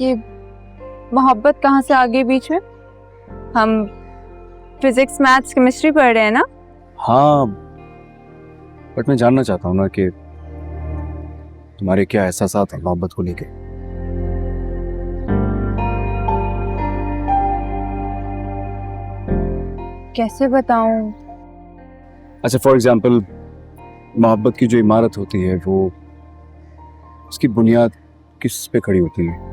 ये मोहब्बत कहाँ से आ गई बीच में? हम फिजिक्स, मैथ्स, केमिस्ट्री पढ़ रहे हैं ना? हाँ, बट मैं जानना चाहता हूँ ना कि तुम्हारे क्या एहसासात हैं मोहब्बत को लेके। कैसे बताऊं? अच्छा, फॉर एग्जाम्पल मोहब्बत की जो इमारत होती है वो उसकी बुनियाद किस पे खड़ी होती है?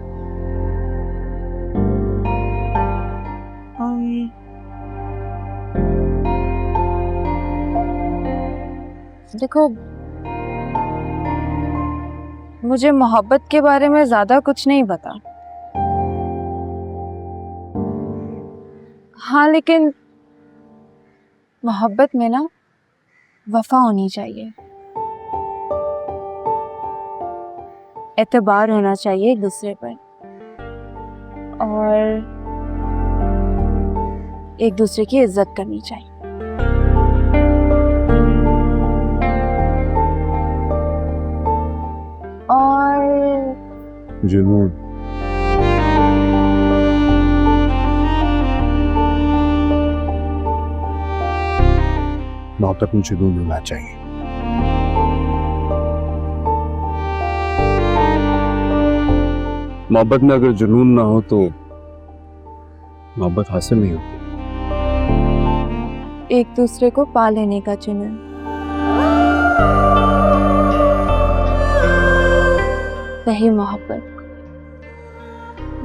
देखो, मुझे मोहब्बत के बारे में ज्यादा कुछ नहीं पता। हाँ, लेकिन मोहब्बत में ना वफा होनी चाहिए, एतबार होना चाहिए एक दूसरे पर, और एक दूसरे की इज्जत करनी चाहिए। और जुनून। मोहब्बत में जुनून होना चाहिए। मोहब्बत में अगर जुनून ना हो तो मोहब्बत हासिल नहीं होती। एक दूसरे को पा लेने का जुनून।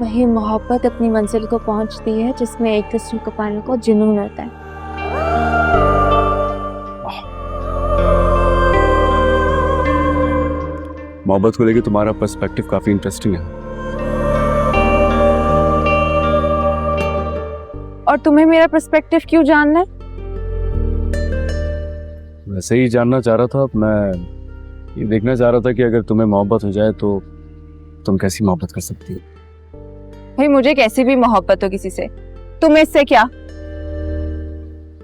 वही मोहब्बत अपनी मंजिल को पहुंचती है जिसमें एक दूसरे को पाने को जुनून होता है। मोहब्बत को लेके तुम्हारा पर्सपेक्टिव काफी इंटरेस्टिंग है। और तुम्हें मेरा पर्सपेक्टिव क्यों जानना है? वैसे ही जानना चाह रहा था। मैं ये देखना चाह रहा था कि अगर तुम्हें मोहब्बत हो जाए तो तुम कैसी मोहब्बत कर सकती हो। भाई, मुझे कैसी भी मोहब्बत हो किसी से, तुम्हें इससे क्या?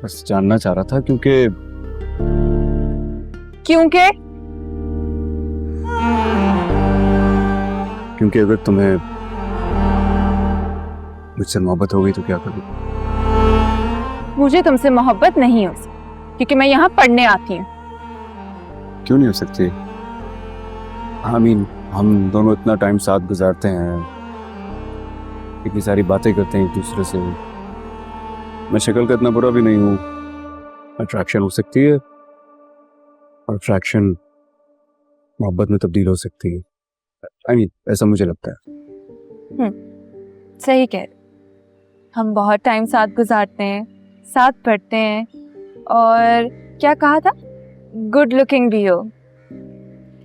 बस जानना चाह रहा था क्योंकि अगर तुम्हें मुझसे मोहब्बत हो गई तो क्या करोगे? मुझे तुमसे मोहब्बत नहीं हो सकती क्योंकि मैं यहाँ पढ़ने आती हूँ। क्यों नहीं हो सकती? I mean, हम दोनों इतना टाइम साथ गुजारते हैं, इतनी सारी बातें करते हैं एक दूसरे से। मैं शक्ल का इतना बुरा भी नहीं हूँ। अट्रैक्शन हो सकती है और अट्रैक्शन मोहब्बत में तब्दील हो सकती है। I mean, ऐसा मुझे लगता है। सही कह रहे। हम बहुत टाइम साथ गुजारते हैं, साथ पढ़ते हैं, और क्या कहा था, गुड लुकिंग भी हो,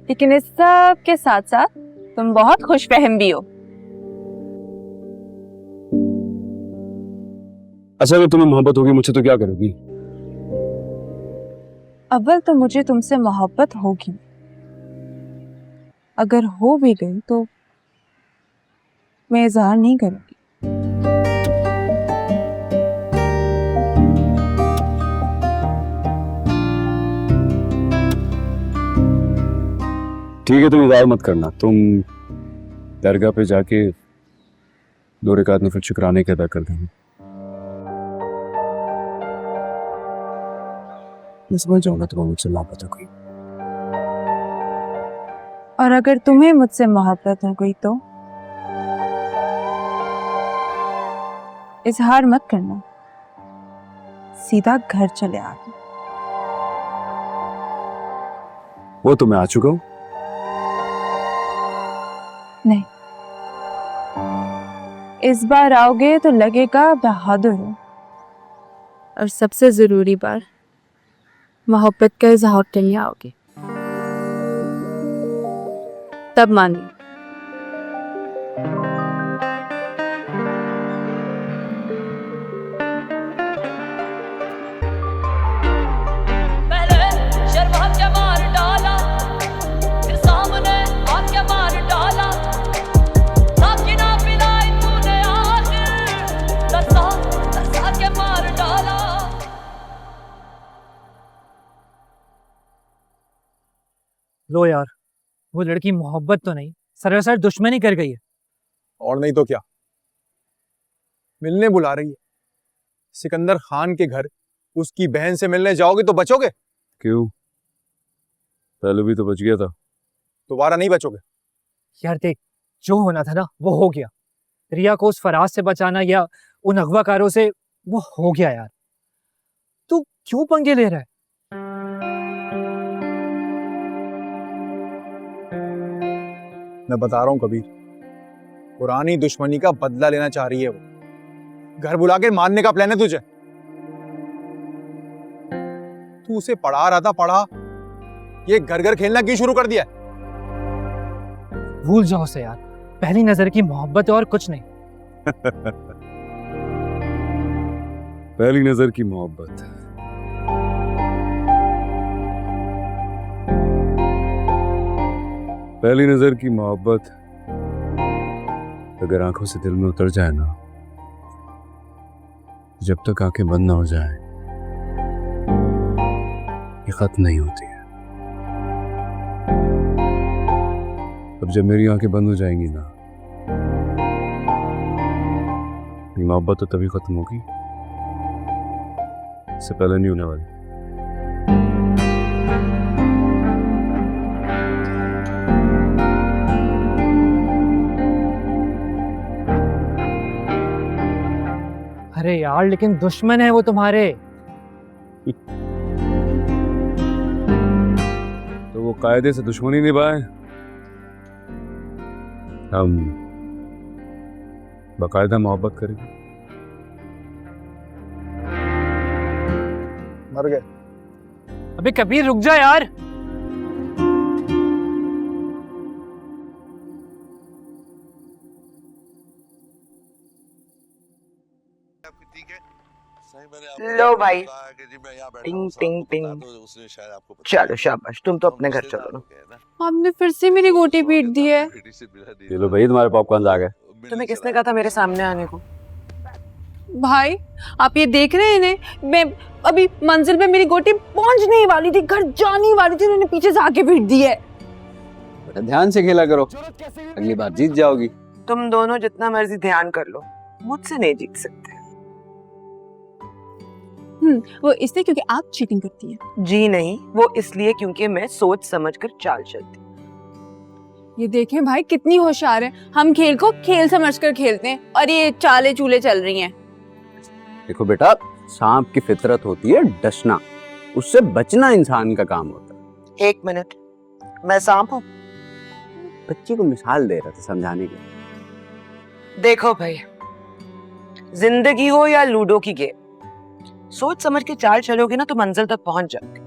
लेकिन इस सब के साथ साथ तुम बहुत खुशफहम भी हो। अच्छा, अगर तुम्हें मोहब्बत होगी मुझसे तो क्या करोगी? अव्वल तो मुझे तुमसे मोहब्बत होगी, अगर हो भी गई तो मैं इजहार नहीं करूंगी। ठीक है, तुम इज़हार मत करना। तुम दरगाह पे जाके 2 रकात नफल शुक्राने के अदा कर देंगे। मैं समझ जाऊंगा तुम्हें मुझसे मोहब्बत हो गई। और अगर तुम्हें मुझसे मोहब्बत हो गई तो इजहार मत करना, सीधा घर चले आना। वो तो मैं आ चुका हूँ। नहीं, इस बार आओगे तो लगेगा बहादुर हो, और सबसे जरूरी बात, मोहब्बत का इजहार करने आओगे, तब मानिए। लो यार, वो लड़की मोहब्बत तो नहीं, सरासर दुश्मनी कर गई है। और नहीं तो क्या, मिलने बुला रही है। सिकंदर खान के घर उसकी बहन से मिलने जाओगे तो बचोगे? क्यों? पहले भी तो बच गया था। दोबारा नहीं बचोगे। यार देख, जो होना था ना वो हो गया। रिया को उस फराज से बचाना या उन अगवाकारों से, वो हो गया यार। तू क्यों पंगे ले रहा है? मैं बता रहा हूं कबीर, पुरानी दुश्मनी का बदला लेना चाह रही है वो। घर बुला के मारने का प्लान है तुझे। तू उसे पढ़ा रहा था, पढ़ा, ये घर घर खेलना क्यों शुरू कर दिया? भूल जाओ उसे यार, पहली नजर की मोहब्बत है और कुछ नहीं। पहली नजर की मोहब्बत। पहली नजर की मोहब्बत अगर आंखों से दिल में उतर जाए ना, जब तक आंखें बंद ना हो जाए ये खत्म नहीं होती है। अब जब मेरी आंखें बंद हो जाएंगी ना, ये मोहब्बत तो तभी खत्म होगी, इससे पहले नहीं होने वाली। अरे यार, लेकिन दुश्मन है वो तुम्हारे। तो वो कायदे से दुश्मनी निभाए, हम बाकायदा मोहब्बत करेंगे। मर गए। अबे कबीर रुक जा यार। लो भाई, टिंग टिंग टिंग। चलो शाबाश, तुम तो अपने घर चलो ना। आपने फिर से मेरी गोटी पीट दी है। चलो भाई, तुम्हारे पॉपकॉर्न आ गए। तुम्हें किसने कहा था मेरे सामने आने को? भाई आप ये देख रहे हैं इन्हें? मैं अभी मंजिल पे मेरी गोटी पहुंचने ही वाली थी, घर जाने ही वाली थी, उन्होंने पीछे से आके पीट दी है। बेटा ध्यान से खेला करो, अगली बार जीत जाओगी। तुम दोनों जितना मर्जी ध्यान कर लो, मुझसे नहीं जीत सकते। वो इसलिए क्योंकि आप चीटिंग करती हैं। जी नहीं, वो इसलिए क्योंकि मैं सोच समझ कर चाल चलती। ये देखें भाई कितनी होशियार है। हम खेल को खेल समझकर खेलते हैं और ये चाले चूले चल रही हैं। देखो बेटा, सांप की फितरत होती है डसना, उससे बचना इंसान का काम होता है। 1 मिनट, मैं सांप हूँ? बच्ची को मिसाल दे रहा था समझाने के। देखो भाई, जिंदगी हो या लूडो की गेम, सोच समझ के चाल चलोगे ना तो मंजिल तक पहुंच जाओगे,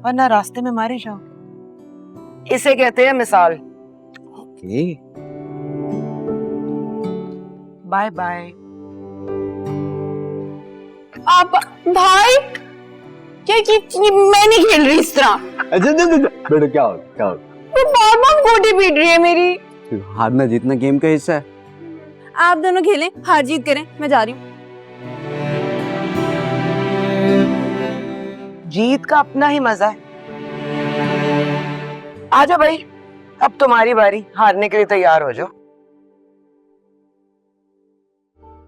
वरना रास्ते में मारे जाओगे। इसे कहते हैं मिसाल। Okay, bye bye. आप भाई क्या मैं नहीं खेल रही इस तरह। अच्छा बेटा, क्या हो? वो बार-बार गोटी पीट रही है मेरी। हारना जीतना गेम का हिस्सा है। आप दोनों खेलें, हार जीत करें, मैं जा रही हूँ। जीत का अपना ही मजा है। आजा भाई, अब तुम्हारी बारी, हारने के लिए तैयार हो जाओ।